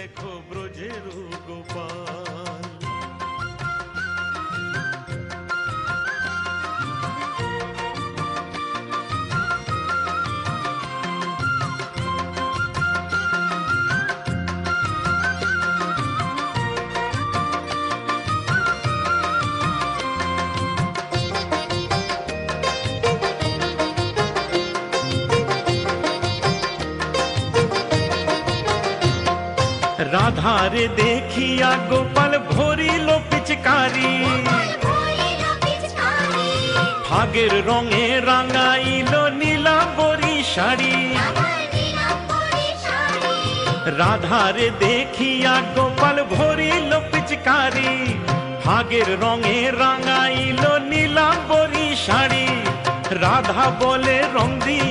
দেখো ব্রজের গোপাল। রাধারে দেখিয়া গোপাল ভরিল পিচকারি, ভাগের রঙে রাঙাইল নীলাম্বরী শাড়ি। রাধারে দেখিয়া গোপাল ভরিল পিচকারি, ভাগের রঙে রাঙাইল নীলাম্বরী শাড়ি। রাধা বলে রং দিয়ে